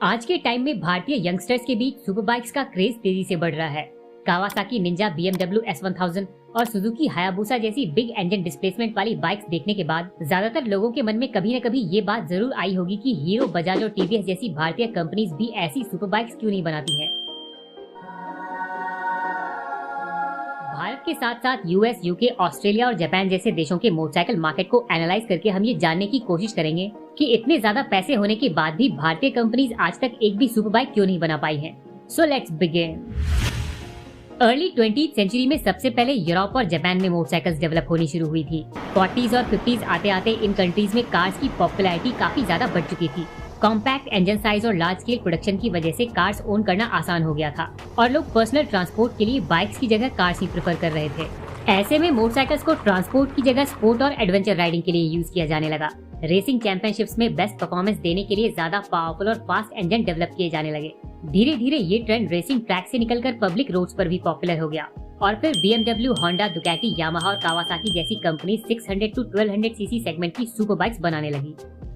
आज के टाइम में भारतीय यंगस्टर्स के बीच सुपर बाइक्स का क्रेज तेजी से बढ़ रहा है। कावासाकी निंजा, BMW S1000 और सुजुकी हायाबुसा जैसी बिग इंजन डिस्प्लेसमेंट वाली बाइक्स देखने के बाद ज्यादातर लोगों के मन में कभी न कभी ये बात जरूर आई होगी कि हीरो, बजाज और TVS जैसी भारतीय कंपनीज भी ऐसी सुपर बाइक्स क्यों नहीं बनाती हैं। भारत के साथ साथ US, UK, ऑस्ट्रेलिया और जापान जैसे देशों के मोटरसाइकिल मार्केट को एनालाइज करके हम ये जानने की कोशिश करेंगे कि इतने ज्यादा पैसे होने के बाद भी भारतीय कंपनीज आज तक एक भी सुपर बाइक क्यों नहीं बना पाई हैं। So let's begin. Early 20th century में सबसे पहले यूरोप और जापान में मोटरसाइकिल्स डेवलप होनी शुरू हुई थी। 40s और 50s आते आते इन कंट्रीज में कार्स की पॉपुलैरिटी काफी ज्यादा बढ़ चुकी थी। कॉम्पैक्ट इंजन साइज और लार्ज स्केल प्रोडक्शन की वजह से कार्स ओन करना आसान हो गया था और लोग पर्सनल ट्रांसपोर्ट के लिए बाइक्स की जगह कार्स ही प्रेफर कर रहे थे। ऐसे में मोटरसाइकिल्स को ट्रांसपोर्ट की जगह स्पोर्ट और एडवेंचर राइडिंग के लिए यूज किया जाने लगा। रेसिंग चैंपियनशिप्स में बेस्ट परफॉर्मेंस देने के लिए ज्यादा पावरफुल और फास्ट इंजन डेवलप किए जाने लगे। धीरे धीरे ये ट्रेंड रेसिंग ट्रैक से निकलकर पब्लिक रोड्स पर भी पॉपुलर हो गया और फिर BMW, होंडा, दुकाटी, यामाहा और कावासाकी जैसी कंपनी 600 to 1200 सीसी सेगमेंट की सुपर बाइक्स बनाने लगी।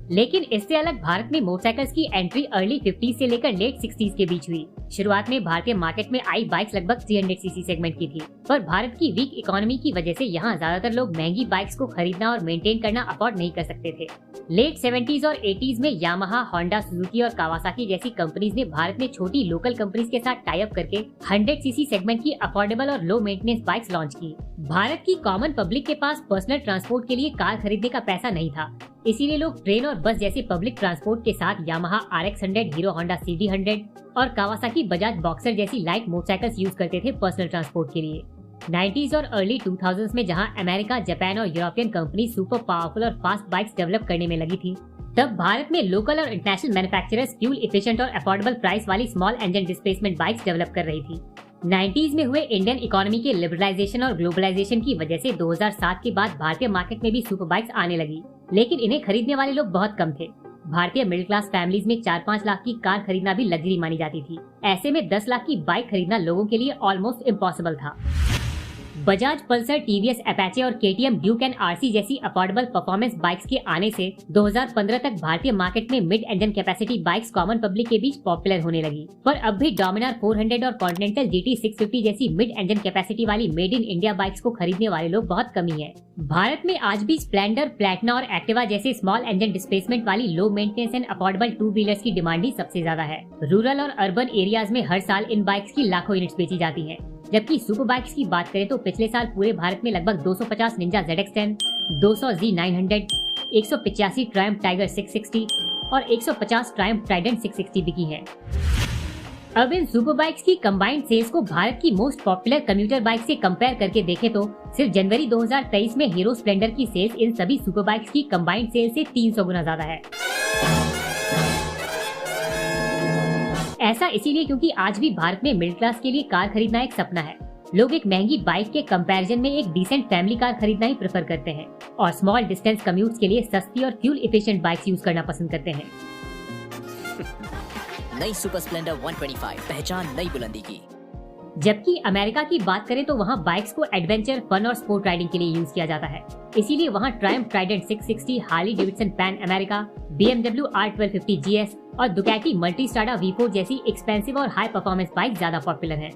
लेकिन इससे अलग भारत में मोटरसाइकिल्स की एंट्री अर्ली 50s से लेकर लेट 60s के बीच हुई। शुरुआत में भारतीय मार्केट में आई बाइक्स लगभग 300 सीसी सेगमेंट की थी, पर भारत की वीक इकोनॉमी की वजह से यहाँ ज्यादातर लोग महंगी बाइक्स को खरीदना और मेंटेन करना अफोर्ड नहीं कर सकते थे। लेट 70s और 80s में यामाहा, होंडा, सुजुकी और कावासाकी जैसी कंपनीज ने भारत में छोटी लोकल कंपनीज के साथ टाई अप करके 100 सीसी सेगमेंट की अफोर्डेबल और लो मेंटेनेंस बाइक्स लॉन्च की। भारत की कॉमन पब्लिक के पास पर्सनल ट्रांसपोर्ट के लिए कार खरीदने का पैसा नहीं था, इसीलिए लोग ट्रेन और बस जैसे पब्लिक ट्रांसपोर्ट के साथ Yamaha RX100, hero Honda CD100 और कावासाकी बजाज बॉक्सर जैसी लाइट मोटरसाइकिल्स यूज करते थे पर्सनल ट्रांसपोर्ट के लिए। 90s और अर्ली 2000s में जहां अमेरिका, जापान और यूरोपियन कंपनी सुपर पावरफुल और फास्ट बाइक्स डेवलप करने में लगी थी, तब भारत में लोकल और इंटरनेशनल मैन्युफैक्चरर्स फ्यूल एफिशिएंट और अफोर्डेबल प्राइस वाली small engine displacement bikes develop कर रही थी। 90s में हुए इंडियन इकोनॉमी के लिबरलाइजेशन और ग्लोबलाइजेशन की वजह से 2007 के बाद भारतीय मार्केट में भी सुपर बाइक्स आने लगी, लेकिन इन्हें खरीदने वाले लोग बहुत कम थे। भारतीय मिडिल क्लास फैमिलीज में 4-5 लाख की कार खरीदना भी लग्जरी मानी जाती थी। ऐसे में 10 लाख की बाइक खरीदना लोगों के लिए ऑलमोस्ट इम्पॉसिबल था। बजाज पल्सर, TVS अपाचे और KTM ड्यूक एंड RC जैसी अफोर्डेबल परफॉर्मेंस बाइक्स के आने से 2015 तक भारतीय मार्केट में mid engine capacity bikes common public के बीच पॉपुलर होने लगी। पर अब भी डोमिनार 400 और कॉन्टिनेंटल GT 650 जैसी मिड इंजन कैपेसिटी वाली मेड इन इंडिया बाइक्स को खरीदने वाले लोग बहुत कम ही है। भारत में आज भी स्प्लेंडर, प्लैटिना और एक्टिवा जैसे स्मॉल इंजन डिस्प्लेसमेंट वाली low maintenance and affordable two wheelers की डिमांड ही सबसे ज्यादा है। रूरल और अर्बन एरियाज में हर साल इन बाइक्स की लाखों यूनिट्स बेची जाती हैं। जबकि सुपर बाइक्स की बात करें तो पिछले साल पूरे भारत में लगभग 250 Ninja ZX10, 200 Z900, 185 Triumph tiger 660 और 150 ट्रायम्फ ट्राइडेंट 660 बिकी है। अब इन सुपर बाइक्स की कंबाइंड सेल्स को भारत की मोस्ट पॉपुलर कम्यूटर बाइक से कंपेयर करके देखें तो सिर्फ जनवरी 2023 में हीरो स्प्लेंडर की सेल्स इन सभी सुपर बाइक्स की कंबाइंड सेल्स से 300 गुना ज्यादा है। ऐसा इसीलिए क्योंकि आज भी भारत में मिडिल क्लास के लिए कार खरीदना एक सपना है। लोग एक महंगी बाइक के कंपैरिजन में एक डिसेंट फैमिली कार खरीदना ही प्रेफर करते हैं और स्मॉल डिस्टेंस कम्यूट्स के लिए सस्ती और फ्यूल एफिशिएंट बाइक्स यूज करना पसंद करते हैं। नई सुपर स्प्लेंडर 125, पहचान नई बुलंदी की। जबकि अमेरिका की बात करें तो वहाँ बाइक्स को एडवेंचर, फन और स्पोर्ट राइडिंग के लिए यूज किया जाता है। इसीलिए वहाँ Triumph Trident 660, Harley Davidson pan America, BMW R1250 GS और दुकाटी मल्टीस्ट्राडा V4 जैसी एक्सपेंसिव और हाई परफॉर्मेंस बाइक ज्यादा पॉपुलर हैं।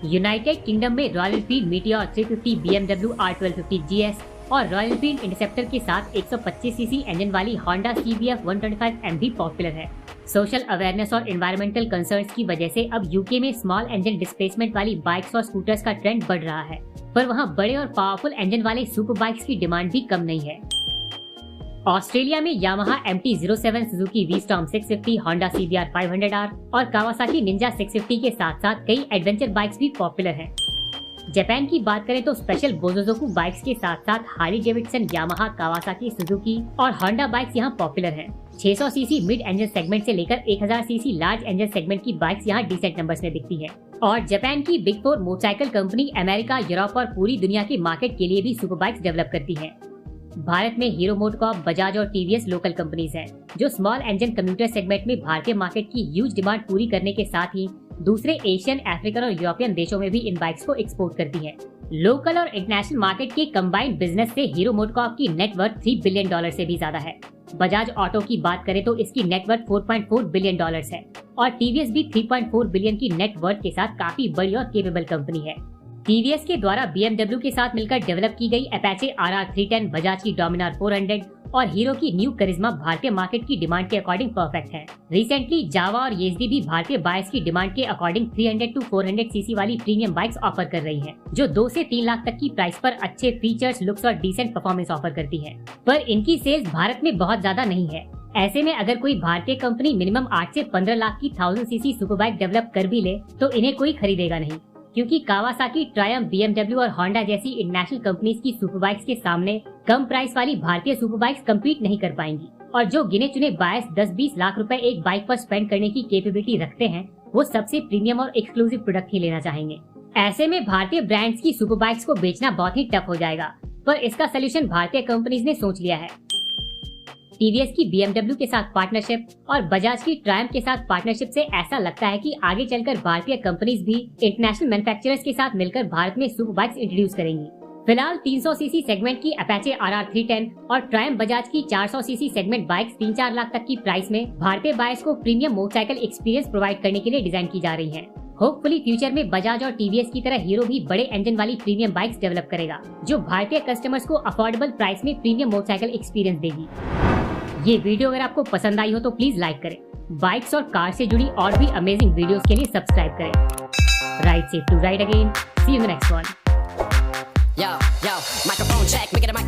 यूनाइटेड किंगडम में royal Enfield meteor 350, BMW R1250 GS और रॉयल एनफील्ड इंटरसेप्टर के साथ 125 सीसी इंजन वाली होंडा CBF 125M भी पॉपुलर है। सोशल अवेयरनेस और एनवायरमेंटल कंसर्न्स की वजह से अब UK में स्मॉल इंजन डिस्प्लेसमेंट वाली बाइक्स और स्कूटर्स का ट्रेंड बढ़ रहा है, पर वहाँ बड़े और पावरफुल इंजन वाले सुपर बाइक्स की डिमांड भी कम नहीं है। ऑस्ट्रेलिया में Yamaha MT-07, Suzuki V-Storm 650, Honda CBR 500R और कावासाकी निंजा 650 के साथ साथ कई एडवेंचर बाइक्स भी पॉपुलर हैं। जापान की बात करें तो स्पेशल बोजोजोकू बाइक्स के साथ साथ Harley Davidson, Yamaha, Kawasaki, Suzuki और होंडा बाइक्स यहाँ पॉपुलर हैं। 600 सीसी मिड इंजन सेगमेंट से लेकर 1000 सीसी लार्ज इंजन सेगमेंट की बाइक्स यहाँ डिसेंट नंबर्स में बिकती हैं। और जापान की big 4 motorcycle company America, Europe और पूरी दुनिया के मार्केट के लिए भी सुपर बाइक्स डेवलप करती है। भारत में हीरो मोटोकॉर्प, बजाज और TVS लोकल कंपनीज हैं, जो स्मॉल इंजन कम्यूटर सेगमेंट में भारतीय मार्केट की ह्यूज डिमांड पूरी करने के साथ ही दूसरे एशियन, अफ्रीकन और यूरोपियन देशों में भी इन बाइक्स को एक्सपोर्ट करती हैं। लोकल और इंटरनेशनल मार्केट के कंबाइंड बिजनेस से हीरो मोटोकॉर्प की नेटवर्थ $3 बिलियन से भी ज्यादा है। बजाज ऑटो की बात करें तो इसकी नेटवर्थ $4.4 बिलियन है और टीवीएस भी 3.4 बिलियन की नेटवर्थ के साथ काफी बड़ी और केपेबल कंपनी है। टीवीएस के द्वारा BMW के साथ मिलकर डेवलप की गई अपाचे RR310, बजाज की डोमिनार 400 और हीरो की न्यू करिश्मा भारतीय मार्केट की डिमांड के अकॉर्डिंग परफेक्ट है। रिसेंटली जावा और येज़दी भी भारतीय बायर्स की डिमांड के अकॉर्डिंग 300 to 400 सीसी वाली प्रीमियम बाइक्स ऑफर कर रही हैं, जो 2 से 3 लाख तक की प्राइस पर अच्छे फीचर्स, लुक्स और डिसेंट परफॉर्मेंस ऑफर करती है। पर इनकी सेल्स भारत में बहुत ज्यादा नहीं है। ऐसे में अगर कोई भारतीय कंपनी मिनिमम 8 से 15 लाख की 1000 सीसी सुपर बाइक डेवलप कर भी ले तो इन्हें कोई खरीदेगा नहीं, क्योंकि कावासाकी, ट्रायम्फ, BMW और होंडा जैसी इंटरनेशनल कंपनीज की सुपर बाइक्स के सामने कम प्राइस वाली भारतीय सुपर बाइक्स कम्पीट नहीं कर पाएंगी। और जो गिने चुने बायर्स 10-20 लाख रुपए एक बाइक पर स्पेंड करने की कैपेबिलिटी रखते हैं, वो सबसे प्रीमियम और एक्सक्लूसिव प्रोडक्ट ही लेना चाहेंगे। ऐसे में भारतीय ब्रांड्स की सुपर बाइक्स को बेचना बहुत ही टफ हो जाएगा, पर इसका सोल्यूशन भारतीय कंपनीज ने सोच लिया है। टीवीएस की BMW के साथ पार्टनरशिप और बजाज की ट्रायम्फ के साथ पार्टनरशिप से ऐसा लगता है कि आगे चलकर भारतीय कंपनीज भी इंटरनेशनल मैन्युफैक्चरर्स के साथ मिलकर भारत में सुपर बाइक्स इंट्रोड्यूस करेंगी। फिलहाल 300 सीसी सेगमेंट की अपाचे RR310 और ट्रायम्फ बजाज की 400 सीसी सेगमेंट बाइक्स 3-4 लाख तक की प्राइस में भारतीय बायर्स को प्रीमियम मोटरसाइकिल एक्सपीरियंस प्रोवाइड करने के लिए डिजाइन की जा रही है। होपफुली फ्यूचर में बजाज और टीवीएस की तरह हीरो भी बड़े इंजन वाली प्रीमियम बाइक्स डेवलप करेगा, जो भारतीय कस्टमर्स को अफोर्डेबल प्राइस में प्रीमियम मोटरसाइकिल एक्सपीरियंस देगी। ये वीडियो अगर आपको पसंद आई हो तो प्लीज लाइक करें। बाइक्स और कार से जुड़ी और भी अमेजिंग वीडियोस के लिए सब्सक्राइब करें। Ride safe to ride again. See you in the next one. Yo, microphone check, make it a mic